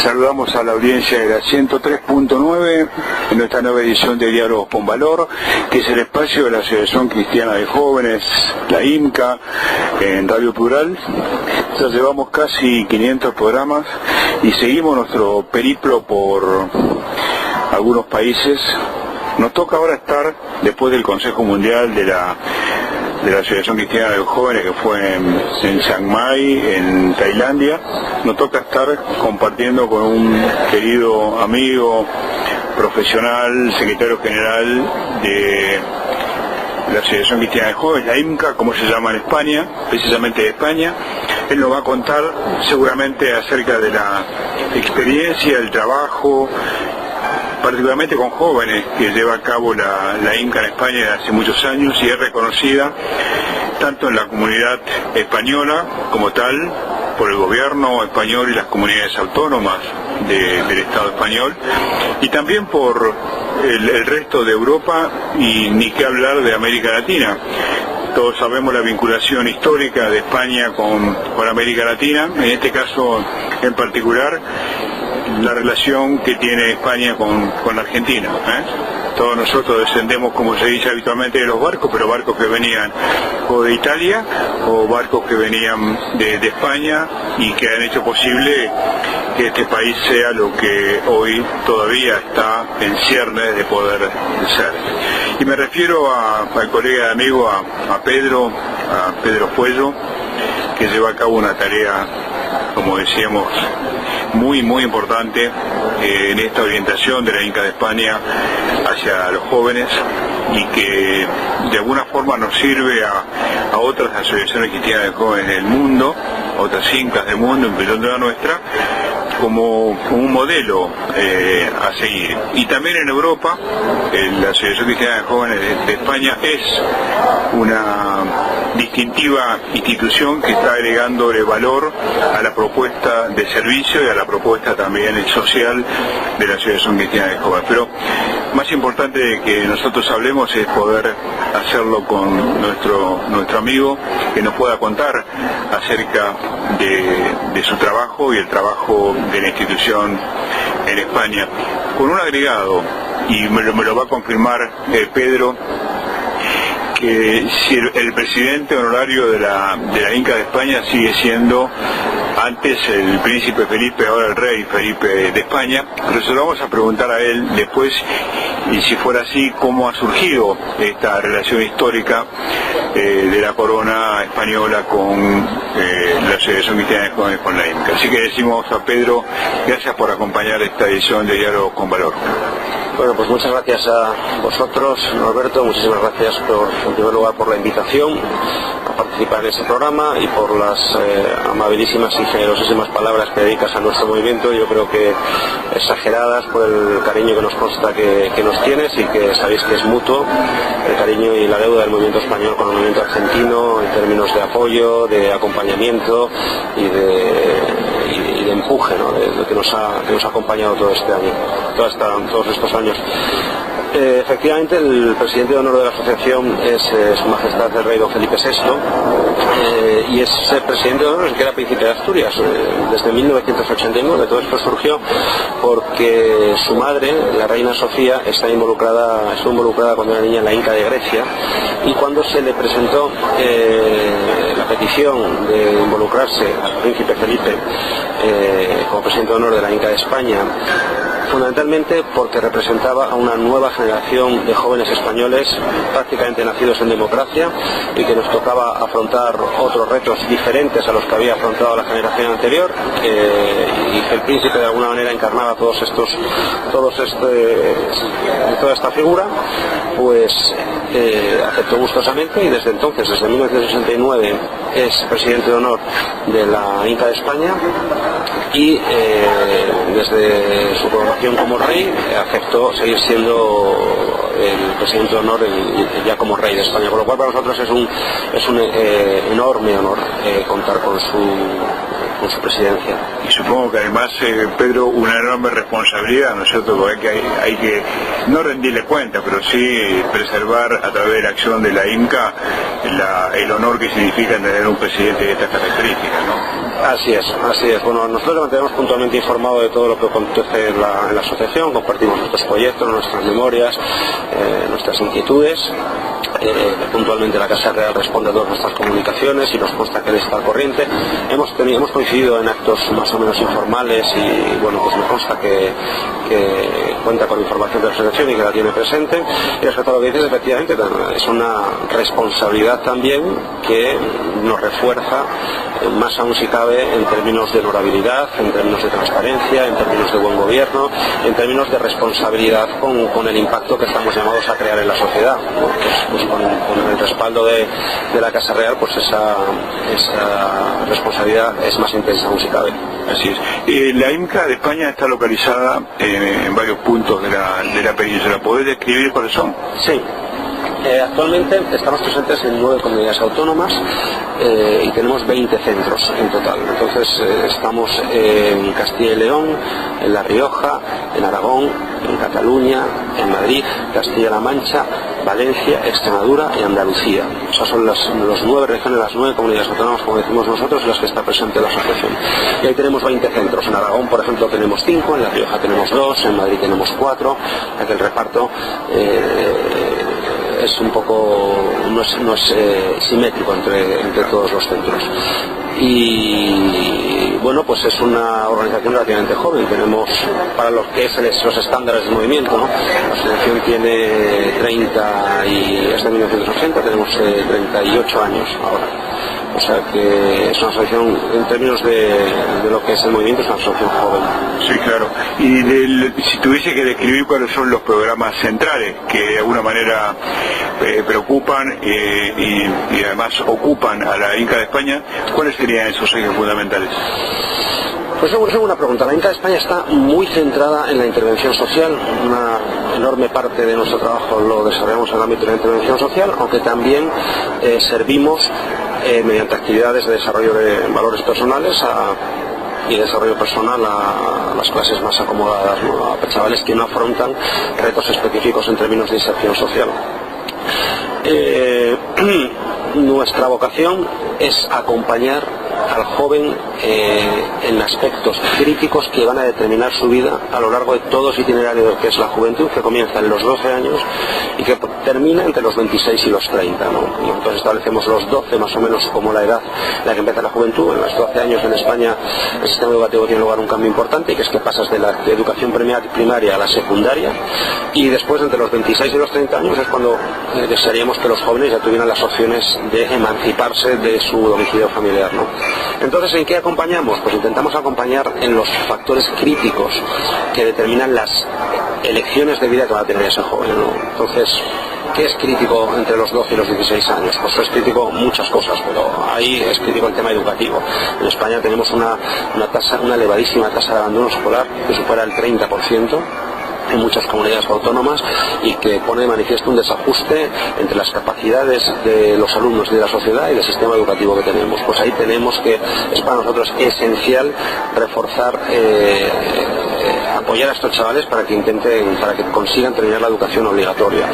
Saludamos a la audiencia de la 103.9 en nuestra nueva edición de Diálogos con Valor, que es el espacio de la Asociación Cristiana de Jóvenes, la IMCA, en Radio Plural. Ya llevamos casi 500 programas y seguimos nuestro periplo por algunos países. Nos toca ahora estar, después del Consejo Mundial de la Asociación Cristiana de Jóvenes, que fue en Chiang Mai, en Tailandia, nos toca estar compartiendo con un querido amigo, profesional, secretario general de la Asociación Cristiana de Jóvenes, la IMCA, como se llama en España, precisamente de España. Él nos va a contar seguramente acerca de la experiencia, el trabajo, particularmente con jóvenes, que lleva a cabo la IMCA en España desde hace muchos años y es reconocida tanto en la comunidad española como tal, por el gobierno español y las comunidades autónomas del Estado español, y también por el resto de Europa, y ni qué hablar de América Latina. Todos sabemos la vinculación histórica de España con América Latina, en este caso en particular la relación que tiene España con la Argentina. Todos nosotros descendemos, como se dice habitualmente, de los barcos, pero barcos que venían o de Italia o barcos que venían de España y que han hecho posible que este país sea lo que hoy todavía está en ciernes de poder ser. Y me refiero al colega y amigo, a Pedro Puello, que lleva a cabo una tarea, como decíamos, muy importante en esta orientación de la IMCA de España hacia los jóvenes, y que de alguna forma nos sirve a otras asociaciones cristianas de jóvenes del mundo, a otras IMCAs del mundo, incluyendo la nuestra, como un modelo a seguir. Y también en Europa, la Asociación Cristiana de Jóvenes de España es una distintiva institución que está agregándole valor a la propuesta de servicio y a la propuesta también social de la Asociación Cristiana de Jóvenes. Pero más importante de que nosotros hablemos es poder hacerlo con nuestro amigo, que nos pueda contar acerca de su trabajo y el trabajo de la institución en España, con un agregado, y me lo va a confirmar Pedro, que si el presidente honorario de la IMCA de España sigue siendo antes el príncipe Felipe, ahora el rey Felipe de España, pero se lo vamos a preguntar a él después, y si fuera así, cómo ha surgido esta relación histórica de la corona española con la Asociación Cristiana de Jóvenes, con la IMCA. Así que decimos a Pedro, gracias por acompañar esta edición de Diálogos con Valor. Bueno, pues muchas gracias a vosotros, Norberto, muchísimas gracias en primer lugar por la invitación a participar en este programa y por las amabilísimas y generosísimas palabras que dedicas a nuestro movimiento, yo creo que exageradas por el cariño que nos consta que nos tienes, y que sabéis que es mutuo el cariño y la deuda del movimiento español con el movimiento argentino en términos de apoyo, de acompañamiento y de empuje, ¿no? de que nos ha acompañado todo este año, todos estos años. Efectivamente, el presidente de honor de la asociación es Su Majestad el Rey Don Felipe VI, y es el presidente de honor el que era príncipe de Asturias desde 1989. Todo esto surgió porque su madre, la reina Sofía, estuvo involucrada cuando era niña en la IMCA de Grecia, y cuando se le presentó la petición de involucrarse al príncipe Felipe como presidente de honor de la IMCA de España, fundamentalmente porque representaba a una nueva generación de jóvenes españoles prácticamente nacidos en democracia, y que nos tocaba afrontar otros retos diferentes a los que había afrontado la generación anterior, y que el príncipe de alguna manera encarnaba toda esta figura, pues aceptó gustosamente, y desde entonces, desde 1969, es presidente de honor de la IMCA de España, y desde su coronación como rey aceptó seguir siendo el presidente de honor ya como rey de España, con lo cual para nosotros es un enorme honor contar con su presidencia. Y supongo que además, Pedro, una enorme responsabilidad, ¿no es cierto?, porque hay que no rendirle cuenta, pero sí preservar a través de la acción de la IMCA el honor que significa tener un presidente de estas características, ¿no? Así es. Bueno, nosotros nos mantenemos puntualmente informados de todo lo que acontece en la asociación, compartimos nuestros proyectos, nuestras memorias, nuestras inquietudes. Puntualmente la Casa Real responde a todas nuestras comunicaciones y nos consta que él está al corriente. Hemos coincidido en actos más o menos informales y bueno, pues me consta que cuenta con información de la asociación y que la tiene presente. Y respecto a lo que dices, efectivamente es una responsabilidad también que nos refuerza más aún si cabe en términos de honorabilidad, en términos de transparencia, en términos de buen gobierno, en términos de responsabilidad con el impacto que estamos llamados a crear en la sociedad, ¿no? Pues con el respaldo de la Casa Real, pues esa responsabilidad es más intensa aún si cabe. Así es. La IMCA de España está localizada en varios puntos de la península. ¿Podés describir cuáles son? Sí. Actualmente estamos presentes en 9 comunidades autónomas y tenemos 20 centros en total. Entonces estamos en Castilla y León, en La Rioja, en Aragón, en Cataluña, en Madrid, Castilla-La Mancha, Valencia, Extremadura y Andalucía. Esas son las 9 regiones, las 9 comunidades autónomas, como decimos nosotros, en las que está presente la asociación. Y ahí tenemos 20 centros. En Aragón, por ejemplo, tenemos 5, en La Rioja tenemos 2, en Madrid tenemos 4, ya que el reparto es un poco, no es simétrico entre todos los centros. Y bueno, pues es una organización relativamente joven. Tenemos, para lo que es los estándares de movimiento, ¿no? La asociación tiene 30 y hasta 1980 tenemos 38 años ahora. O sea que es una asociación, en términos de lo que es el movimiento, es una asociación joven. Sí, claro. Y si tuviese que describir cuáles son los programas centrales que de alguna manera preocupan y además ocupan a la INCA de España, ¿cuáles serían esos ejes fundamentales? Pues es una pregunta. La INCA de España está muy centrada en la intervención social. Una enorme parte de nuestro trabajo lo desarrollamos en el ámbito de la intervención social, aunque también servimos mediante actividades de desarrollo de valores personales y desarrollo personal a las clases más acomodadas, ¿no? A chavales que no afrontan retos específicos en términos de inserción social. Nuestra vocación es acompañar al joven en aspectos críticos que van a determinar su vida a lo largo de todo ese itinerario que es la juventud, que comienza en los 12 años y que termina entre los 26 y los 30, ¿no? Nosotros establecemos los 12 más o menos como la edad en la que empieza la juventud. En los 12 años en España el sistema educativo tiene lugar un cambio importante, que es que pasas de la educación primaria a la secundaria, y después entre los 26 y los 30 años es cuando desearíamos que los jóvenes ya tuvieran las opciones de emanciparse de su domicilio familiar, ¿no? Entonces, ¿en qué acompañamos? Pues intentamos acompañar en los factores críticos que determinan las elecciones de vida que va a tener ese joven, ¿no? Entonces, ¿qué es crítico entre los 12 y los 16 años? Pues es crítico muchas cosas, pero ahí es crítico el tema educativo. En España tenemos una elevadísima tasa de abandono escolar que supera el 30% en muchas comunidades autónomas y que pone de manifiesto un desajuste entre las capacidades de los alumnos y de la sociedad y del sistema educativo que tenemos. Pues ahí tenemos que, es para nosotros esencial reforzar, apoyar a estos chavales para que consigan terminar la educación obligatoria.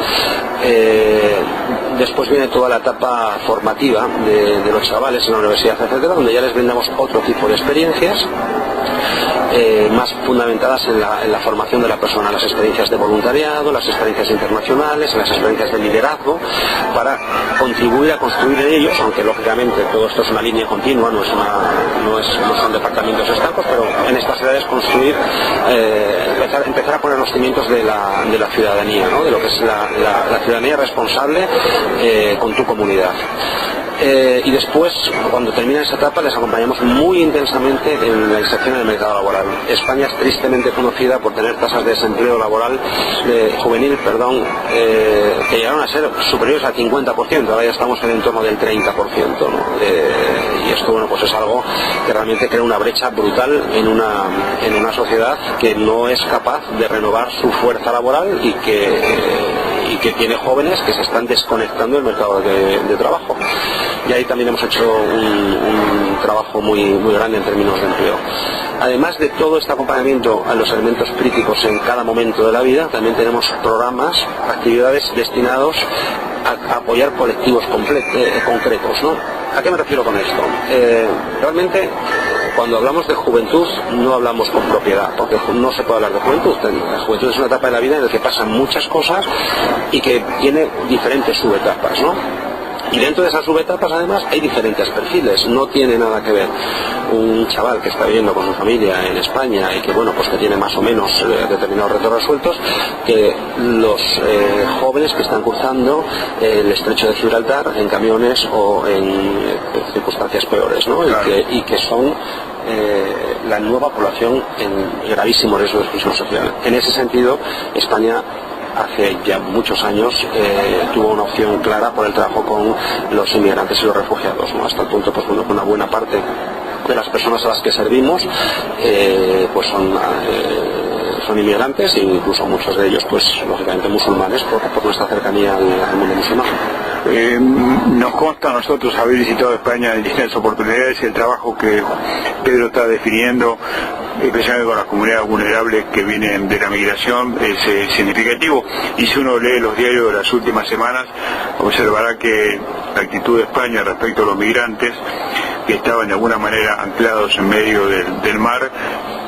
Después viene toda la etapa formativa de los chavales en la universidad, etcétera, donde ya les brindamos otro tipo de experiencias más fundamentadas en la formación de la persona, las experiencias de voluntariado, las experiencias internacionales, las experiencias de liderazgo, para contribuir a construir en ellos, aunque lógicamente todo esto es una línea continua, no son departamentos estancos, pero en estas edades construir, empezar a poner los cimientos de la ciudadanía, ¿no? De lo que es la ciudadanía responsable con tu comunidad. Y después, cuando termina esa etapa, les acompañamos muy intensamente en la inserción en el mercado laboral. España es tristemente conocida por tener tasas de desempleo laboral juvenil, que llegaron a ser superiores al 50%, ahora ya estamos en el entorno del 30%, ¿no? Y esto, bueno, pues es algo que realmente crea una brecha brutal en una sociedad que no es capaz de renovar su fuerza laboral y que tiene jóvenes que se están desconectando del mercado de trabajo. Y ahí también hemos hecho un trabajo muy, muy grande en términos de empleo. Además de todo este acompañamiento a los elementos críticos en cada momento de la vida, también tenemos programas, actividades destinados a apoyar colectivos concretos, ¿no? ¿A qué me refiero con esto? Realmente cuando hablamos de juventud no hablamos con propiedad, porque no se puede hablar de juventud. La juventud es una etapa de la vida en la que pasan muchas cosas y que tiene diferentes subetapas, ¿no? Y dentro de esas subetapas además hay diferentes perfiles. No tiene nada que ver un chaval que está viviendo con su familia en España y que bueno, pues que tiene más o menos determinados retos resueltos, que los jóvenes que están cruzando el estrecho de Gibraltar en camiones o en circunstancias peores, ¿no? Claro. Y que son la nueva población en gravísimo riesgo de exclusión social. En ese sentido, España hace ya muchos años tuvo una opción clara por el trabajo con los inmigrantes y los refugiados, ¿no? Hasta el punto, pues bueno, que una buena parte de las personas a las que servimos pues son inmigrantes, e incluso muchos de ellos, pues lógicamente musulmanes, por nuestra cercanía al mundo musulmán. Nos consta a nosotros haber visitado España en distintas oportunidades. El trabajo que Pedro está definiendo, especialmente con las comunidades vulnerables que vienen de la migración, es significativo. Y si uno lee los diarios de las últimas semanas, observará que la actitud de España respecto a los migrantes que estaban de alguna manera anclados en medio del mar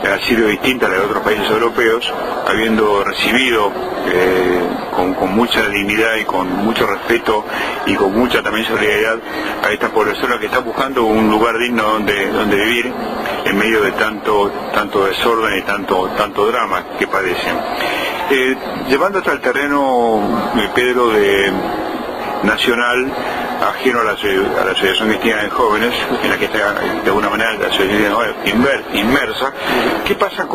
ha sido distinta a la de otros países europeos, habiendo recibido con mucha dignidad y con mucho respeto y con mucha también solidaridad a esta población que está buscando un lugar digno donde vivir en medio de tanto desorden y tanto drama que padecen. Llevando hasta el terreno, Pedro, de nacional, ajeno a la Asociación Cristiana de Jóvenes, en la que está de alguna manera la Asociación Cristiana de Jóvenes inmersa, ¿qué pasa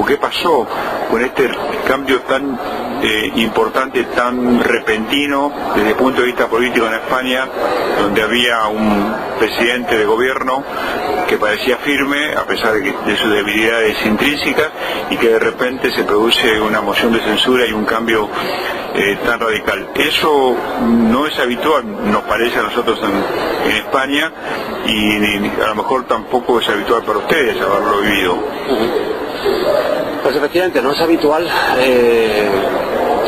qué pasó con este cambio tan importante, tan repentino desde el punto de vista político en España, donde había un presidente de gobierno que parecía firme a pesar de sus debilidades intrínsecas, y que de repente se produce una moción de censura y un cambio tan radical? Eso no es habitual, nos parece a nosotros en España, y a lo mejor tampoco es habitual para ustedes haberlo vivido. Pues efectivamente no es habitual.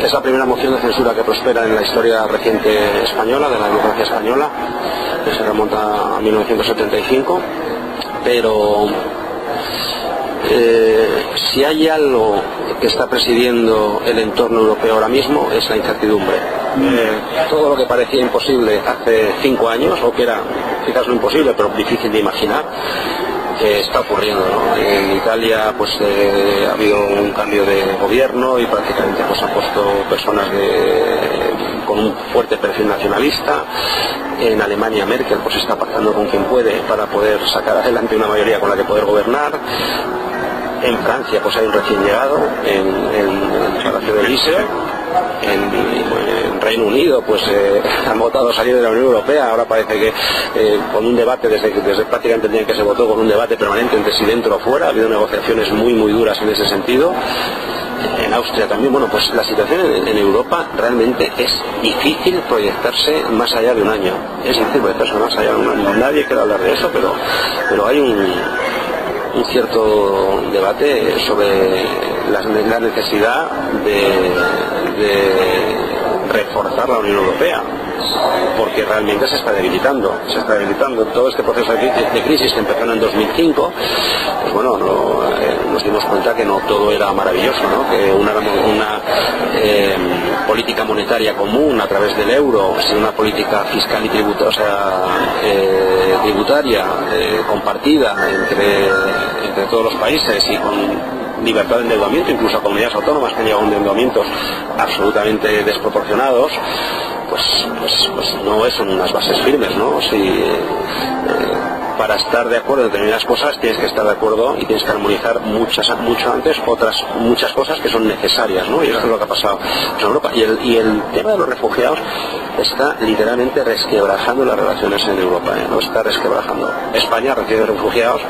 Es la primera moción de censura que prospera en la historia reciente española, de la democracia española, que se remonta a 1975, pero si hay algo que está presidiendo el entorno europeo ahora mismo es la incertidumbre. Todo lo que parecía imposible hace 5 años, o que era quizás no imposible pero difícil de imaginar, está ocurriendo, ¿no? En Italia pues ha habido un cambio de gobierno y prácticamente pues han puesto personas con un fuerte perfil nacionalista. En Alemania Merkel pues está pactando con quien puede para poder sacar adelante una mayoría con la que poder gobernar. En Francia pues hay un recién llegado en el Palacio de Elíseo. En Reino Unido pues han votado salir de la Unión Europea. Ahora parece que con un debate desde prácticamente el día en que se votó, con un debate permanente entre si dentro o fuera. Ha habido negociaciones muy duras en ese sentido. En Austria también. Bueno, pues la situación en Europa realmente es difícil proyectarse más allá de un año. Es difícil proyectarse más allá de un año. Nadie quiere hablar de eso, pero hay un cierto debate sobre la necesidad de reforzar la Unión Europea, porque realmente se está debilitando todo este proceso de crisis que empezó en el 2005. Pues bueno, nos dimos cuenta que no todo era maravilloso, ¿no? Que una política monetaria común a través del euro, sin una política fiscal y tributaria compartida entre todos los países y con libertad de endeudamiento, incluso comunidades autónomas que han llegado a endeudamientos absolutamente desproporcionados, pues no son unas bases firmes, ¿no? Para estar de acuerdo en determinadas cosas tienes que estar de acuerdo y tienes que armonizar mucho antes muchas cosas que son necesarias, ¿no? Y esto es lo que ha pasado en Europa. Y el tema de los refugiados está literalmente resquebrajando las relaciones en Europa, ¿eh? Lo está resquebrajando. España recibe refugiados,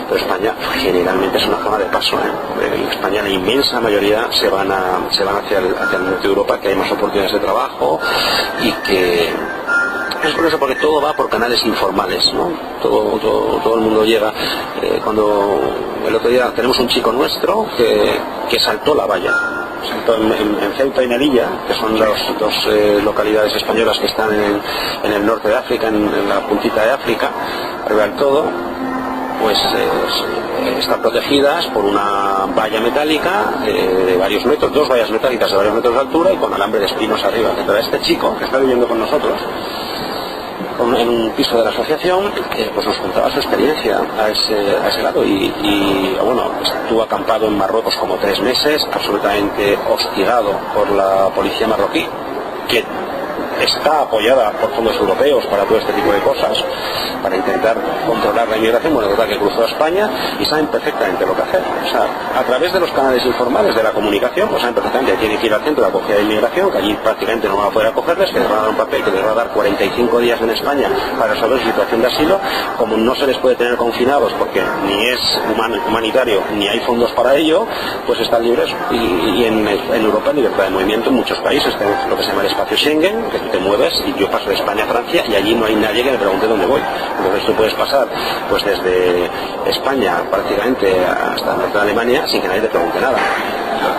pero España generalmente es una zona de paso, ¿eh? En España la inmensa mayoría se van hacia el norte de Europa, que hay más oportunidades de trabajo y que es por eso, porque todo va por canales informales, ¿no? Todo el mundo llega. Cuando el otro día tenemos un chico nuestro que saltó la valla. Saltó en Ceuta y Melilla, que son las dos localidades españolas que están en el norte de África, en la puntita de África, arriba del todo. pues están protegidas por una valla metálica de varios metros, 2 vallas metálicas de varios metros de altura y con alambre de espinos arriba. Entonces este chico que está viviendo con nosotros en un piso de la asociación, pues nos contaba su experiencia a ese lado y bueno, estuvo acampado en Marruecos como 3 meses, absolutamente hostigado por la policía marroquí, que está apoyada por fondos europeos para todo este tipo de cosas, para intentar controlar la inmigración. Bueno, total, que cruzó a España y saben perfectamente lo que hacer. O sea, a través de los canales informales de la comunicación, pues saben perfectamente que tienen que ir al centro de acogida de inmigración, que allí prácticamente no van a poder acogerles, que les van a dar un papel que les va a dar 45 días en España para resolver su situación de asilo. Como no se les puede tener confinados porque ni es humanitario ni hay fondos para ello, pues están libres. Y en Europa, libertad de movimiento en muchos países, tenemos lo que se llama el espacio Schengen, que tú te mueves y yo paso de España a Francia y allí no hay nadie que me pregunte dónde voy. Entonces tú puedes pasar pues desde España prácticamente hasta el norte de Alemania sin que nadie te pregunte nada.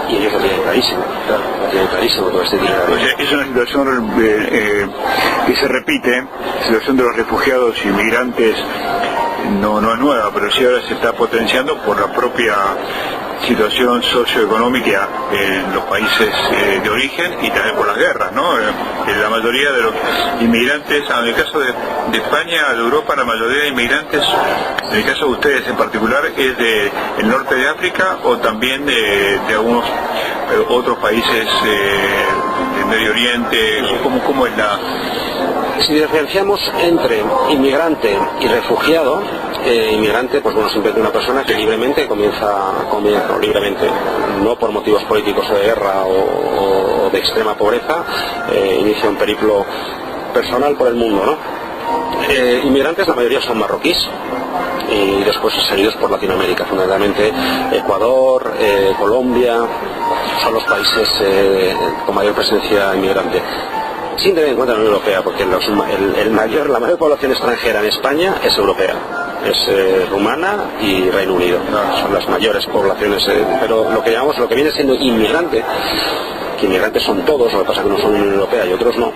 Y ellos lo tienen clarísimo, lo tienen clarísimo todo este itinerario. Es una situación que se repite, la situación de los refugiados y migrantes no es nueva, pero sí ahora se está potenciando por la propia situación socioeconómica en los países de origen y también por las guerras, ¿no? La mayoría de los inmigrantes, en el caso de España, de Europa, la mayoría de inmigrantes, en el caso de ustedes en particular, es del norte de África o también de algunos otros países del Medio Oriente. ¿Cómo es la...? Si diferenciamos entre inmigrante y refugiado, inmigrante, pues bueno, siempre es una persona que libremente comienza libremente, no por motivos políticos o de guerra o de extrema pobreza, inicia un periplo personal por el mundo, ¿no? Inmigrantes, la mayoría son marroquíes y después seguidos por Latinoamérica, fundamentalmente Ecuador, Colombia, son los países con mayor presencia inmigrante. Sin tener en cuenta la Unión Europea, porque la mayor población extranjera en España es europea, es rumana y Reino Unido, son las mayores poblaciones, pero lo que viene siendo inmigrante, que inmigrantes son todos, lo que pasa es que no son Unión Europea y otros no,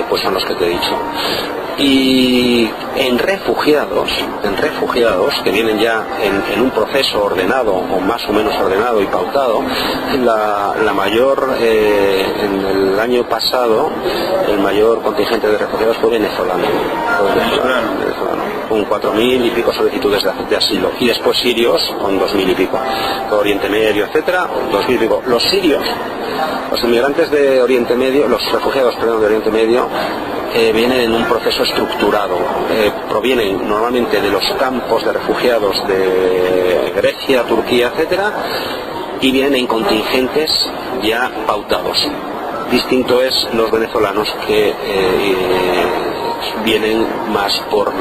pues son los que te he dicho. Y en refugiados que vienen ya en un proceso ordenado o más o menos ordenado y pautado, la mayor en el año pasado el mayor contingente de refugiados fue venezolano, con 4.000 y pico solicitudes de asilo, y después sirios con 2.000 y pico, de Oriente Medio, etcétera, 2.000 y pico. Los sirios, los inmigrantes de Oriente Medio, los refugiados, perdón, de Oriente Medio, vienen en un proceso estructurado, provienen normalmente de los campos de refugiados de Grecia, Turquía, etcétera, y vienen en contingentes ya pautados. Distinto es los venezolanos que vienen más por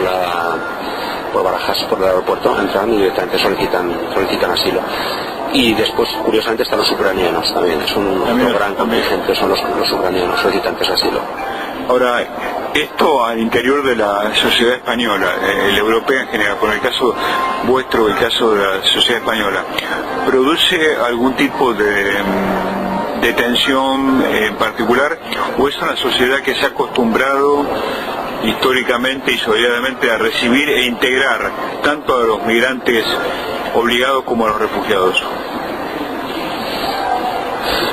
Barajas, por el aeropuerto, entran y directamente solicitan asilo. Y después, curiosamente, están los ucranianos también, es un gran contingente, son los ucranianos solicitantes de asilo. Ahora, esto al interior de la sociedad española, la europea en general, por el caso vuestro, el caso de la sociedad española, ¿produce algún tipo de tensión en particular, o es una sociedad que se ha acostumbrado históricamente y solidariamente a recibir e integrar tanto a los migrantes obligados como a los refugiados?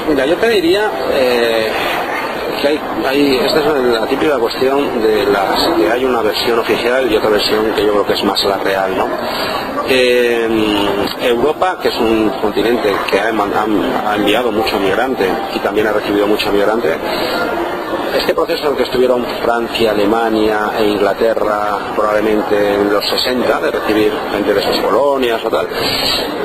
Mira, yo te diría que esta es la típica cuestión de que hay una versión oficial y otra versión que yo creo que es más la real, ¿no? Europa, que es un continente que ha enviado mucho migrante y también ha recibido mucho migrante, este proceso en el que estuvieron Francia, Alemania e Inglaterra probablemente en los 60, de recibir gente de sus colonias o tal,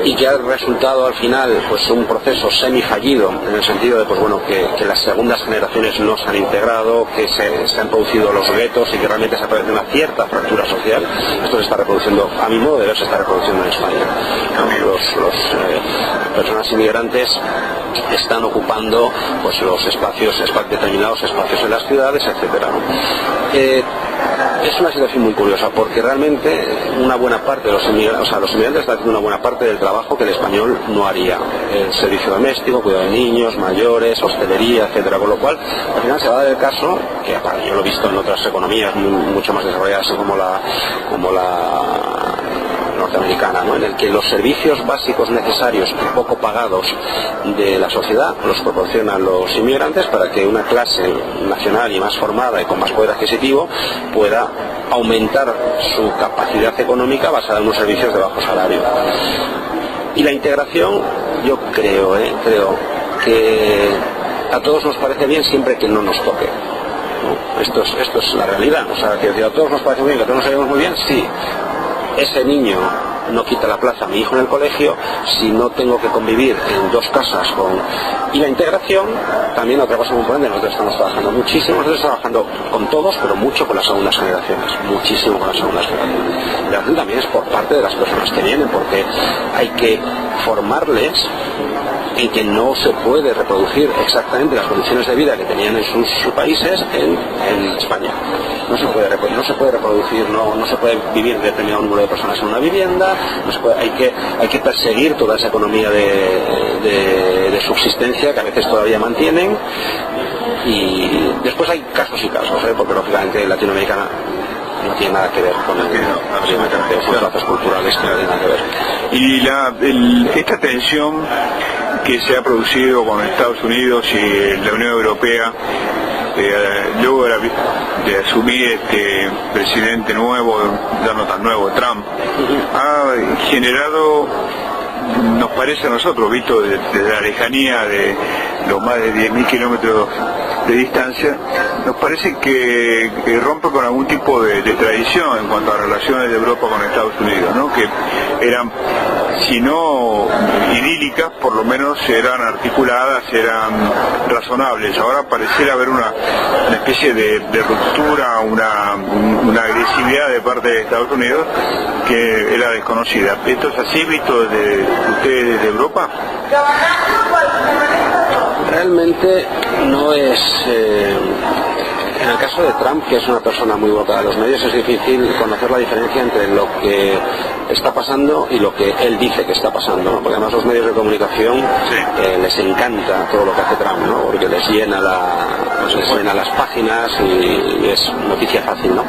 y que ha resultado al final pues un proceso semifallido, en el sentido de pues bueno que las segundas generaciones no se han integrado, que se han producido los guetos y que realmente se ha producido una cierta fractura social. Esto se está reproduciendo, a mi modo de ver, se está reproduciendo en España. Personas inmigrantes están ocupando pues los determinados espacios en las ciudades, etcétera, ¿no? Es una situación muy curiosa porque realmente una buena parte de los inmigrantes, los inmigrantes están haciendo una buena parte del trabajo que el español no haría. El servicio doméstico, cuidado de niños, mayores, hostelería, etcétera. Con lo cual, al final se va a dar el caso, que yo lo he visto en otras economías mucho más desarrolladas como la norteamericana, ¿no? En el que los servicios básicos necesarios y poco pagados de la sociedad los proporcionan los inmigrantes para que una clase nacional y más formada y con más poder adquisitivo pueda aumentar su capacidad económica basada en unos servicios de bajo salario. Y la integración, yo creo que a todos nos parece bien siempre que no nos toque. Esto es la realidad. O sea, que a todos nos parece bien, que a todos nos sabemos muy bien, sí. Ese niño no quita la plaza a mi hijo en el colegio si no tengo que convivir en dos casas con... Y la integración, también otra cosa muy importante, nosotros estamos trabajando muchísimo, nosotros estamos trabajando con todos, pero mucho con las segundas generaciones, muchísimo con las segundas generaciones. La integración también es por parte de las personas que vienen, porque hay que formarles en que no se puede reproducir exactamente las condiciones de vida que tenían en sus países en España. No se puede reproducir, no se puede vivir determinado número de personas en una vivienda, hay que perseguir toda esa economía de subsistencia que a veces todavía mantienen. Y después hay casos y casos, porque lógicamente Latinoamericana no tiene nada que ver con los lazos culturales que no tienen nada que ver. Y esta tensión que se ha producido con Estados Unidos y la Unión Europea luego de asumir este presidente nuevo, ya no tan nuevo, Trump, ha generado, nos parece a nosotros, visto desde la lejanía de los más de 10.000 kilómetros de distancia, nos parece que rompe con algún tipo de tradición en cuanto a relaciones de Europa con Estados Unidos, ¿no? Que eran, si no idílicas, por lo menos eran articuladas, eran razonables. Ahora pareciera haber una especie de ruptura, una agresividad de parte de Estados Unidos que era desconocida. ¿Esto es así visto desde ustedes desde Europa? Realmente no es... En el caso de Trump, que es una persona muy votada a los medios, es difícil conocer la diferencia entre lo que está pasando y lo que él dice que está pasando, ¿no? Porque además los medios de comunicación les encanta todo lo que hace Trump, ¿no? Porque les llena las páginas y es noticia fácil, ¿no?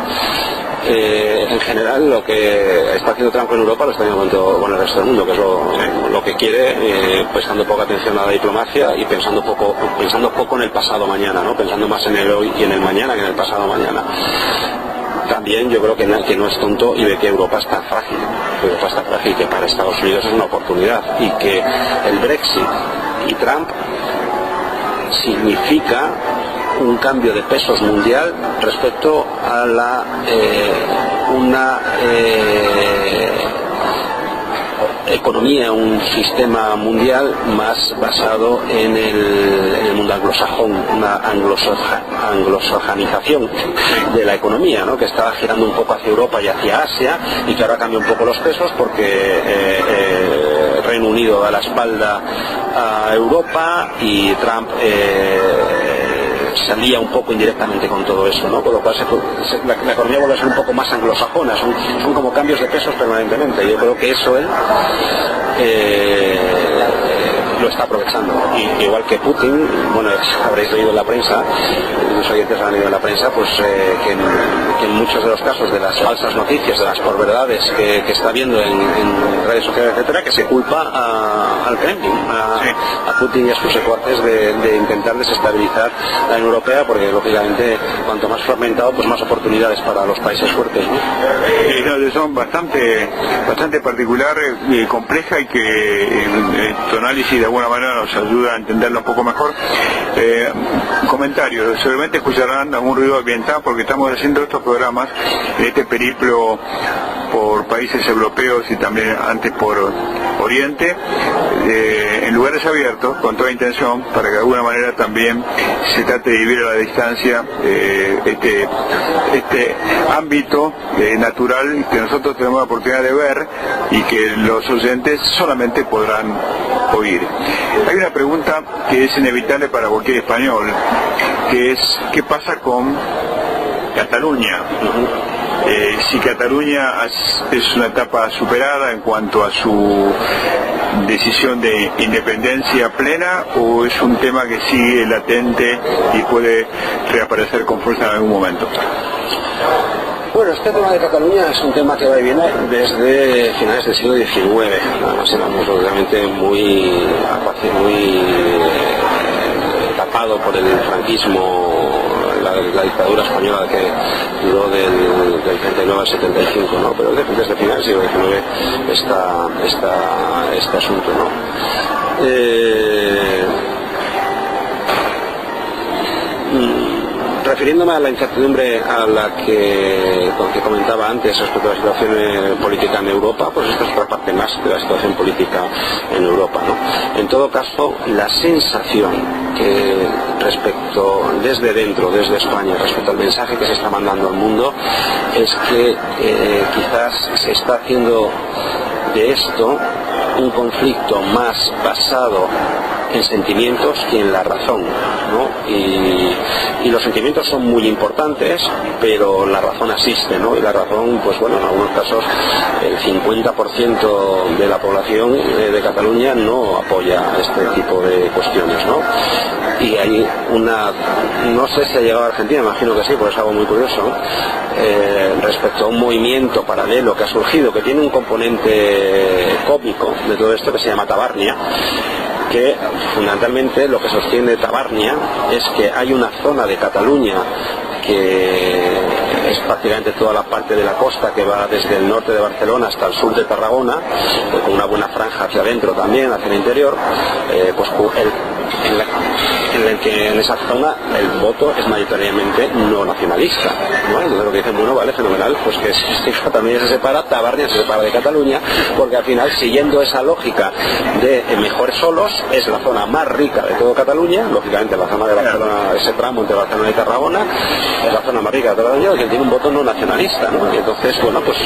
En general lo que está haciendo Trump en Europa lo está haciendo con el resto del mundo, que es lo que quiere, prestando poca atención a la diplomacia y pensando poco en el pasado mañana, ¿no? Pensando más en el hoy y en el mañana que en el pasado mañana. También yo creo que no es tonto y ve que Europa está frágil, que para Estados Unidos es una oportunidad y que el Brexit y Trump significa un cambio de pesos mundial respecto a una economía, un sistema mundial más basado en el mundo anglosajón, una anglosajanización de la economía, ¿no? Que estaba girando un poco hacia Europa y hacia Asia y que ahora cambia un poco los pesos porque Reino Unido da la espalda a Europa y Trump salía un poco indirectamente con todo eso, ¿no? Con lo cual la economía vuelve a ser un poco más anglosajona, son como cambios de pesos permanentemente. Yo creo que eso él lo está aprovechando. Y igual que Putin, bueno, habréis leído en la prensa, los oyentes han leído en la prensa, pues que en muchos de los casos de las falsas noticias, de las porverdades que está viendo en redes sociales, etcétera, que se culpa al Kremlin, a Putin y a sus secuaces de intentar desestabilizar la Unión Europea, porque lógicamente cuanto más fragmentado, pues más oportunidades para los países fuertes, ¿no? Son bastante particular y compleja, y que tu análisis de alguna manera nos ayuda a entenderlo un poco mejor. Comentarios, seguramente escucharán algún ruido ambiental porque estamos haciendo estos programas, este periplo por países europeos y también antes por Oriente, en lugares abiertos, con toda intención, para que de alguna manera también se trate de vivir a la distancia este ámbito natural que nosotros tenemos la oportunidad de ver y que los oyentes solamente podrán oír. Hay una pregunta que es inevitable para cualquier español, que es: ¿qué pasa con Cataluña. Si Cataluña es una etapa superada en cuanto a su decisión de independencia plena, o es un tema que sigue latente y puede reaparecer con fuerza en algún momento. Bueno, este tema de Cataluña es un tema que va y viene desde finales del siglo XIX. Además, éramos obviamente muy tapado por el franquismo, la dictadura española que duró del 39 al 75, ¿no? Pero desde finales del siglo XIX está este asunto, ¿no? Refiriéndome a la incertidumbre a la que comentaba antes respecto a la situación política en Europa, pues esta es otra parte más de la situación política en Europa, ¿no? En todo caso, la sensación que desde dentro, desde España, respecto al mensaje que se está mandando al mundo, es que quizás se está haciendo de esto un conflicto más basado en sentimientos que en la razón, ¿no? Y los sentimientos son muy importantes, pero la razón asiste, ¿no? Y la razón, pues bueno, en algunos casos el 50% de la población de Cataluña no apoya este tipo de cuestiones, ¿no? Y hay no sé si ha llegado a Argentina, imagino que sí, porque es algo muy curioso, respecto a un movimiento paralelo que ha surgido, que tiene un componente cómico de todo esto, que se llama Tabarnia, que fundamentalmente lo que sostiene Tabarnia es que hay una zona de Cataluña que es prácticamente toda la parte de la costa que va desde el norte de Barcelona hasta el sur de Tarragona, con una buena franja hacia adentro también, hacia el interior, pues en esa zona el voto es mayoritariamente no nacionalista, ¿no? Entonces lo que dicen, bueno, vale, fenomenal, pues que si Cataluña se separa, Tabarnia se separa de Cataluña, porque al final, siguiendo esa lógica de mejores solos, es la zona más rica de todo Cataluña, lógicamente la zona de Barcelona, ese tramo entre Barcelona y Tarragona, es la zona más rica de toda Cataluña, que tiene un voto no nacionalista, ¿no? Y entonces, bueno, pues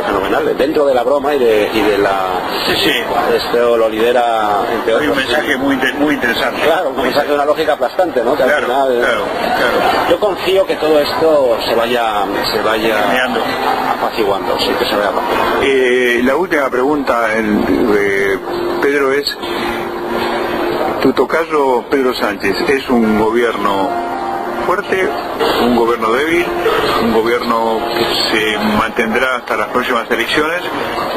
fenomenal, dentro de la broma y de la... Sí. Esto lo lidera, entre otros. Hay un mensaje muy interesante. Claro, un mensaje de una lógica aplastante, ¿no? Que al final, claro. Yo confío que todo esto se vaya apaciguando, sí, que se vaya apaciguando. La última pregunta, Pedro, es: tu tocayo Pedro Sánchez, ¿es un gobierno fuerte, un gobierno débil, un gobierno que se mantendrá hasta las próximas elecciones,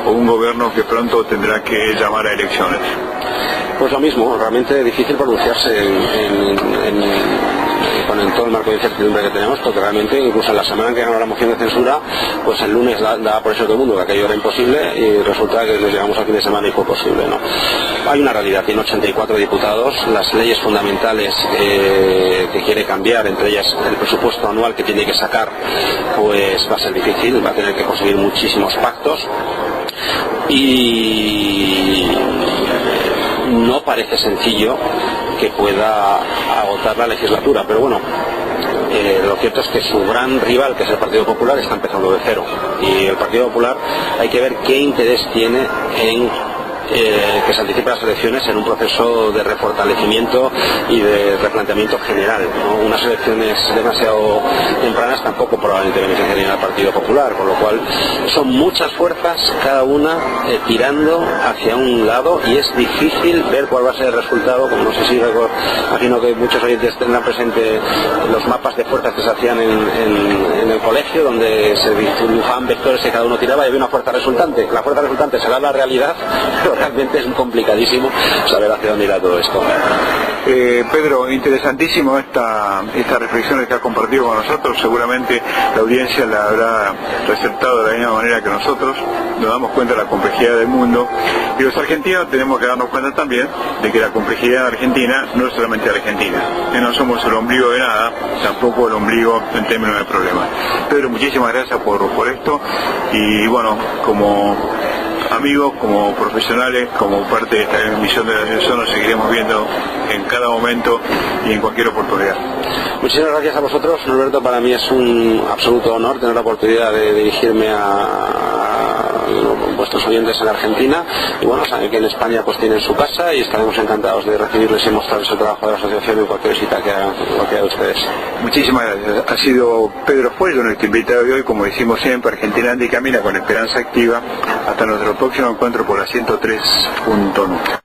o un gobierno que pronto tendrá que llamar a elecciones? Pues lo mismo, realmente difícil pronunciarse en todo el marco de incertidumbre que tenemos, porque realmente incluso en la semana en que ganó la moción de censura, pues el lunes daba por eso todo el mundo que aquello era imposible, y resulta que nos llegamos al fin de semana y fue posible, ¿no? Hay una realidad, tiene 84 diputados, las leyes fundamentales que quiere cambiar, entre ellas el presupuesto anual que tiene que sacar, pues va a ser difícil, va a tener que conseguir muchísimos pactos, y no parece sencillo que pueda agotar la legislatura, pero bueno, lo cierto es que su gran rival, que es el Partido Popular, está empezando de cero, y el Partido Popular hay que ver qué interés tiene en que se anticipe las elecciones en un proceso de refortalecimiento y de replanteamiento general, ¿no? Unas elecciones demasiado tempranas tampoco probablemente beneficiarían al Partido Popular, con lo cual son muchas fuerzas, cada una tirando hacia un lado, y es difícil ver cuál va a ser el resultado. Como no sé si imagino que muchos oyentes tendrán presente los mapas de fuerzas que se hacían en el colegio, donde se dibujaban vectores que cada uno tiraba y había una fuerza resultante. La fuerza resultante será la realidad, pero realmente es complicadísimo saber hacia dónde irá todo esto. Pedro, interesantísimo esta reflexión que has compartido con nosotros. Seguramente la audiencia la habrá receptado de la misma manera que nosotros. Nos damos cuenta de la complejidad del mundo, y los argentinos tenemos que darnos cuenta también de que la complejidad de Argentina no es solamente Argentina, que no somos el ombligo de nada, tampoco el ombligo en términos de problemas. Pedro, muchísimas gracias por esto, y bueno, como amigos, como profesionales, como parte de esta emisión de la Asociación, nos seguiremos viendo en cada momento y en cualquier oportunidad. Muchísimas gracias a vosotros, Norberto. Para mí es un absoluto honor tener la oportunidad de dirigirme a vuestros oyentes en Argentina, y bueno, saben que en España pues tienen su casa y estaremos encantados de recibirles y mostrarles el trabajo de la asociación en cualquier visita que hagan cualquiera de ustedes. Muchísimas gracias. Ha sido Pedro Fuello nuestro invitado de hoy, como decimos siempre, Argentina anda y camina con esperanza activa. Hasta nuestro próximo encuentro por la 103.9.